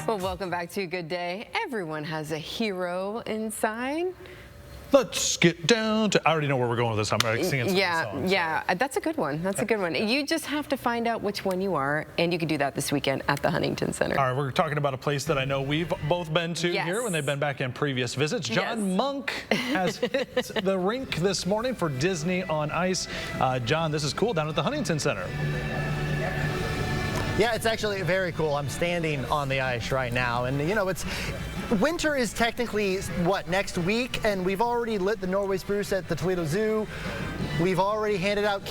Well, welcome back to Good Day. Everyone has a hero inside. Let's get down to, I already know where we're going with this. I'm already singing some songs. Yeah, that's a good one. That's a good one. You just have to find out which one you are, and you can do that this weekend at the Huntington Center. All right, we're talking about a place that I know we've both been to here when they've been back in previous visits. Jon Monk has hit the rink this morning for Disney on Ice. Jon, this is cool down at the Huntington Center. Yeah, it's actually very cool. I'm standing on the ice right now, and you know, winter is technically, what, next week, and we've already lit the Norway spruce at the Toledo Zoo. We've already handed out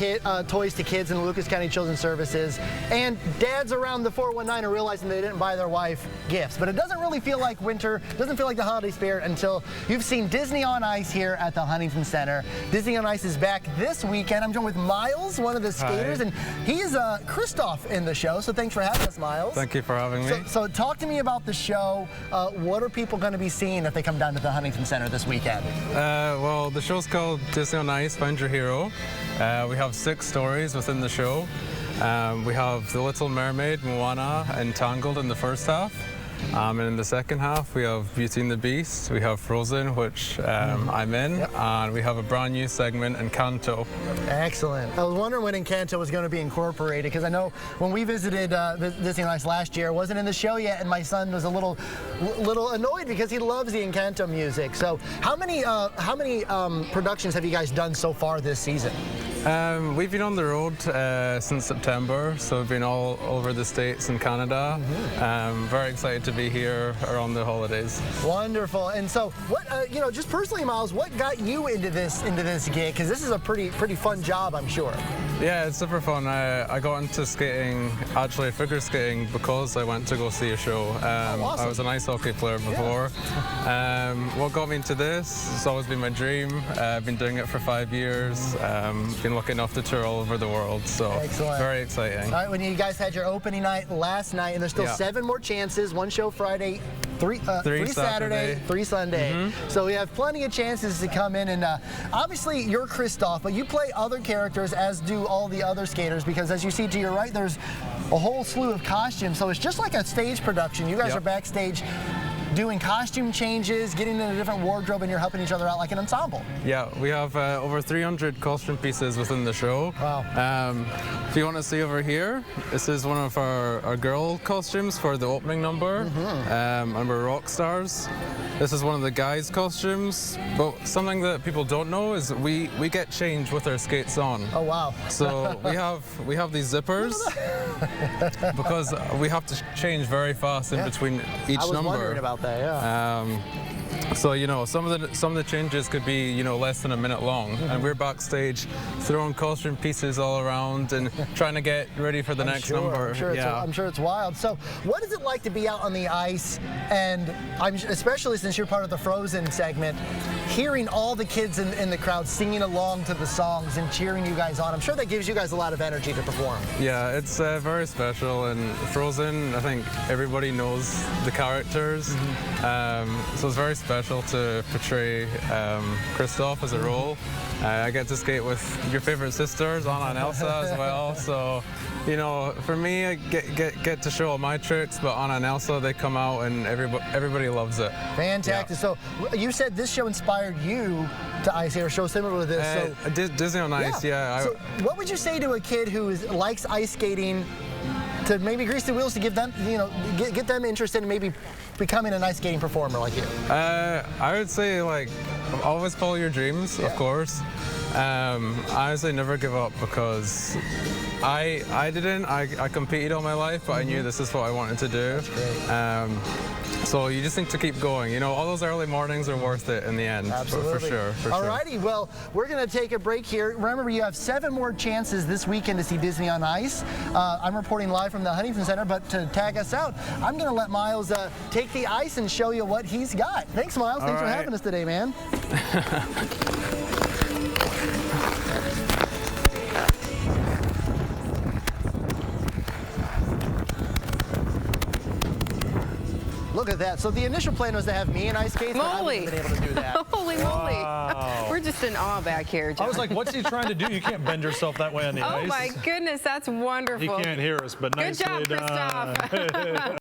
toys to kids in the Lucas County Children's Services, and dads around the 419 are realizing they didn't buy their wife gifts. But it doesn't really feel like winter, doesn't feel like the holiday spirit until you've seen Disney on Ice here at the Huntington Center. Disney on Ice is back this weekend. I'm joined with Miles, one of the skaters, and he is Christoph in the show, so thanks for having us, Miles. Thank you for having me. So talk to me about the show. What are people going to be seeing if they come down to the Huntington Center this weekend? Well, the show's called Disney on Ice, Find Your Hero. We have 6 stories within the show. We have The Little Mermaid, Moana, and Tangled in the first half. And in the second half, we have Beauty and the Beast, we have Frozen, which I'm in, and we have a brand new segment, Encanto. Excellent. I was wondering when Encanto was going to be incorporated, because I know when we visited Disney on Ice last year, it wasn't in the show yet, and my son was a little annoyed because he loves the Encanto music. So how many productions have you guys done so far this season? We've been on the road since September, so we've been all over the States and Canada. Very excited to be here around the holidays. Wonderful. And so, what just personally, Miles, what got you into this gig? Because this is a pretty fun job, I'm sure. Yeah, it's super fun. I got into skating, actually figure skating, because I went to go see a show. Awesome. I was an ice hockey player before. What got me into this? It's always been my dream. I've been doing it for 5 years. Been lucky enough to tour all over the world, so very exciting. All right, when you guys had your opening night last night, and there's still 7 more chances, 1 show Friday, 3 Saturday, 3 Sunday. So we have plenty of chances to come in, and obviously you're Christoph, but you play other characters, as do all the other skaters, because as you see to your right, there's a whole slew of costumes, so it's just like a stage production. You guys are backstage doing costume changes, getting in a different wardrobe, and you're helping each other out like an ensemble. Yeah, we have over 300 costume pieces within the show. Wow. If you want to see over here, this is one of our girl costumes for the opening number, and we're rock stars. This is one of the guys' costumes, but something that people don't know is we get changed with our skates on. Oh wow. So we have these zippers because we have to change very fast in between each number. I was wondering about that, yeah. So some of the changes could be less than a minute long, and we're backstage throwing costume pieces all around and trying to get ready for the next number. I'm sure it's wild. So what is it like to be out on the ice, and especially since you're part of the Frozen segment, hearing all the kids in the crowd singing along to the songs and cheering you guys on? I'm sure that gives you guys a lot of energy to perform. Yeah, it's very special, and Frozen, I think everybody knows the characters, so it's very special to portray Christoph as a role. I get to skate with your favorite sisters, Anna and Elsa, as well. So, for me, I get to show all my tricks, but Anna and Elsa, they come out and everybody loves it. Fantastic. Yeah. So you said this show inspired you to ice skate, or a show similar to this. Disney on Ice, yeah. So what would you say to a kid who likes ice skating, to maybe grease the wheels, to give them, get them interested in maybe becoming an ice skating performer like you? I would say, always follow your dreams, of course. Honestly, never give up, because I didn't. I competed all my life, but I knew this is what I wanted to do. That's great. So you just need to keep going. All those early mornings are worth it in the end. Absolutely. For sure. Alrighty, well, we're going to take a break here. Remember, you have 7 more chances this weekend to see Disney on Ice. I'm reporting live from the Huntington Center, but to tag us out, I'm going to let Miles take the ice and show you what he's got. Thanks, Miles. Thanks for having us today, man. Look at that. So the initial plan was to have me and ice skates, but I haven't been able to do that. Holy moly. We're just in awe back here, Jon. I was like, what's he trying to do? You can't bend yourself that way on the ice. Oh my goodness, that's wonderful. He can't hear us, but nicely done. Good job, Christoph.